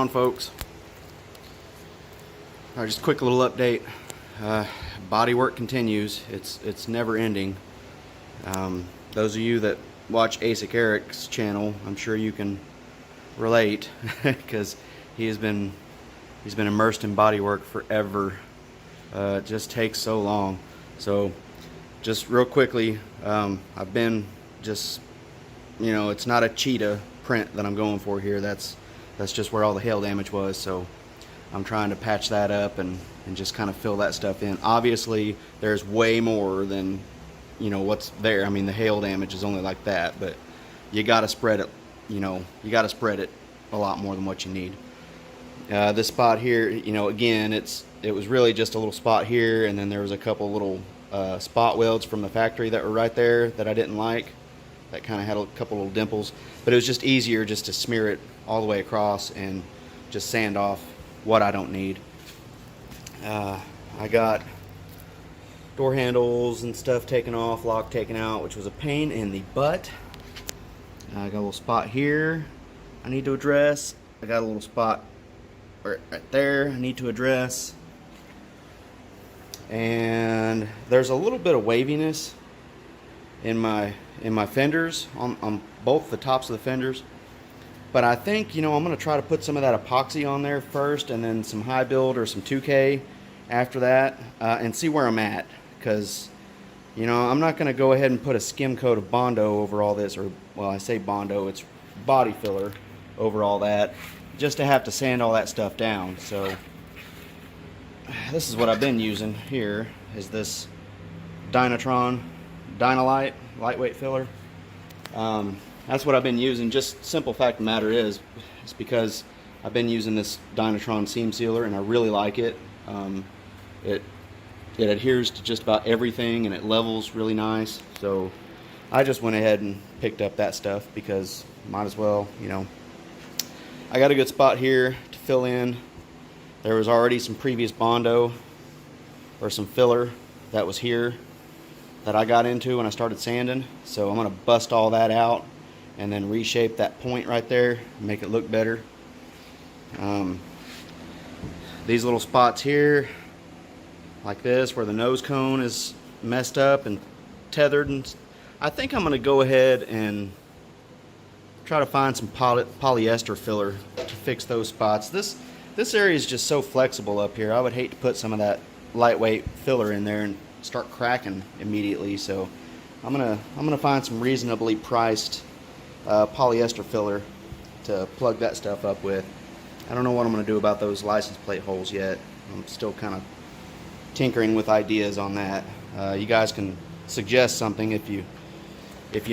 on, folks? All right, just a quick little update. Body work continues. It's never ending. Those of you that watch ASIC Eric's channel, I'm sure you can relate because he's been immersed in body work forever. It just takes so long. So just real quickly, I've been just, it's not a cheetah print that I'm going for here. That's just where all the hail damage was. So I'm trying to patch that up and just kind of fill that stuff in. Obviously, there's way more than what's there. I mean, the hail damage is only like that, but you got to spread it. You got to spread it a lot more than what you need. This spot here, again, it was really just a little spot here, and then there was a couple little spot welds from the factory that were right there that I didn't like. That kind of had a couple little dimples, but it was just easier just to smear it all the way across and just sand off what I don't need. I got door handles and stuff taken off, lock taken out, which was a pain in the butt. I got a little spot here I need to address. I got a little spot right there I need to address. And there's a little bit of waviness in my fenders on both the tops of the fenders. But I think, I'm going to try to put some of that epoxy on there first, and then some high build or some 2K after that, and see where I'm at. Because, I'm not going to go ahead and put a skim coat of Bondo over all this, or, well, I say Bondo, it's body filler over all that, just to have to sand all that stuff down. So this is what I've been using here, is this Dynatron Dynalite lightweight filler. That's what I've been using. Just simple fact of the matter is, it's because I've been using this Dynatron seam sealer and I really like it. It adheres to just about everything and it levels really nice. So I just went ahead and picked up that stuff because might as well, I got a good spot here to fill in. There was already some previous Bondo or some filler that was here that I got into when I started sanding. So I'm going to bust all that out and then reshape that point right there and make it look better. These little spots here, like this, where the nose cone is messed up and tethered, and I think I'm going to go ahead and try to find some polyester filler to fix those spots. This area is just so flexible up here. I would hate to put some of that lightweight filler in there and start cracking immediately. So I'm gonna find some reasonably priced polyester filler to plug that stuff up with. I don't know what I'm gonna do about those license plate holes yet. I'm still kind of tinkering with ideas on that. You guys can suggest something if you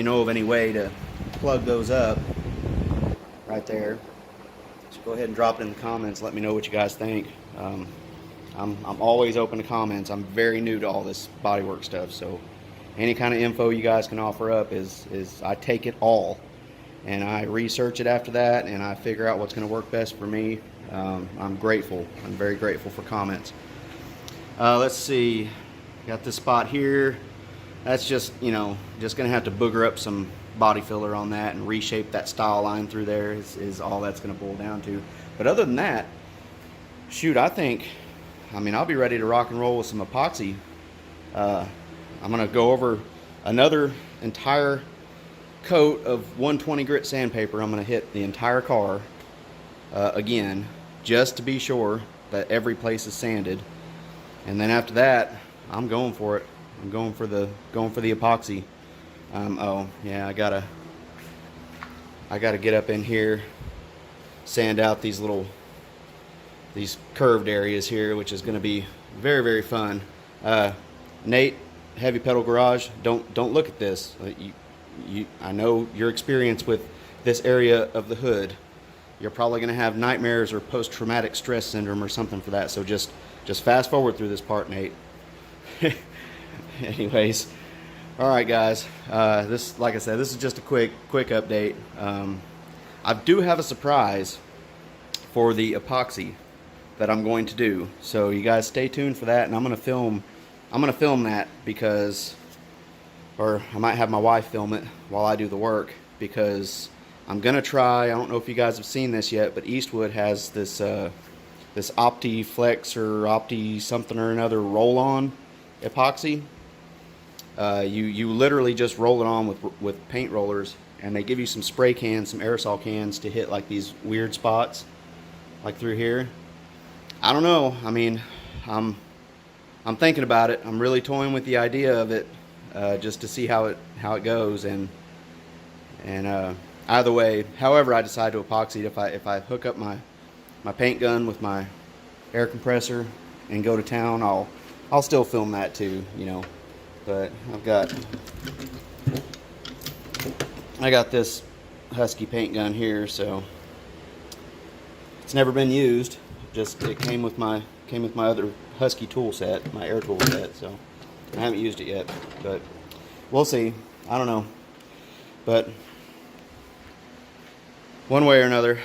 know of any way to plug those up right there. So go ahead and drop it in the comments. Let me know what you guys think. I'm always open to comments. I'm very new to all this bodywork stuff, so any kind of info you guys can offer up is I take it all, and I research it after that, and I figure out what's going to work best for me. I'm grateful. I'm very grateful for comments. Let's see. Got this spot here. That's just just going to have to booger up some body filler on that and reshape that style line through there is all that's going to boil down to. But other than that, shoot, I'll be ready to rock and roll with some epoxy. I'm going to go over another entire coat of 120 grit sandpaper. I'm going to hit the entire car again, just to be sure that every place is sanded. And then after that, I'm going for it. I'm going for the epoxy. Oh yeah, I gotta get up in here, sand out these curved areas here, which is going to be very, very fun. Nate, Heavy Pedal Garage, don't look at this. I know your experience with this area of the hood. You're probably going to have nightmares or post-traumatic stress syndrome or something for that. So just fast forward through this part, Nate. Anyways, all right, guys. Like I said, this is just a quick update. I do have a surprise for the epoxy that I'm going to do, so you guys stay tuned for that. And I'm gonna film that because, or I might have my wife film it while I do the work, because I'm gonna try, I don't know if you guys have seen this yet, but Eastwood has this this OptiFlex or Opti something or another roll-on epoxy. You literally just roll it on with paint rollers, and they give you some spray cans, some aerosol cans to hit like these weird spots, like through here. I don't know. I mean, I'm thinking about it. I'm really toying with the idea of it, just to see how it goes. And either way, however I decide to epoxy it, if I hook up my paint gun with my air compressor and go to town, I'll still film that too, you know. But I got this Husky paint gun here, so it's never been used. Just it came with my other Husky tool set, my air tool set, so I haven't used it yet. But we'll see. I don't know. But one way or another,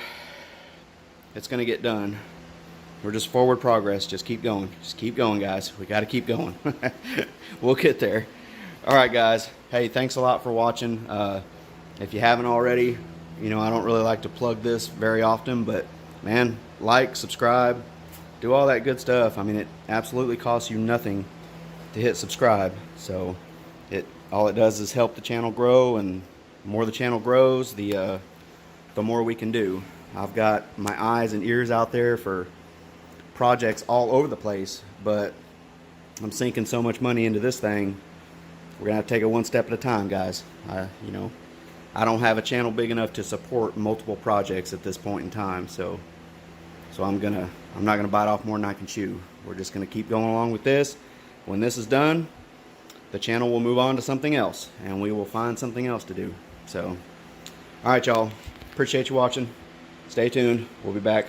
it's gonna get done. We're just forward progress. Just keep going. Just keep going, guys. We got to keep going. We'll get there. All right, guys. Hey, thanks a lot for watching. If you haven't already, you know, I don't really like to plug this very often, but man, like, subscribe, do all that good stuff. I mean, it absolutely costs you nothing to hit subscribe. So all it does is help the channel grow, and the more the channel grows, the more we can do. I've got my eyes and ears out there for projects all over the place, but I'm sinking so much money into this thing. We're gonna have to take it one step at a time, guys. You know, I don't have a channel big enough to support multiple projects at this point in time, so I'm not gonna bite off more than I can chew. We're just gonna keep going along with this. When this is done, the channel will move on to something else, and we will find something else to do. So, all right, y'all. Appreciate you watching. Stay tuned. We'll be back.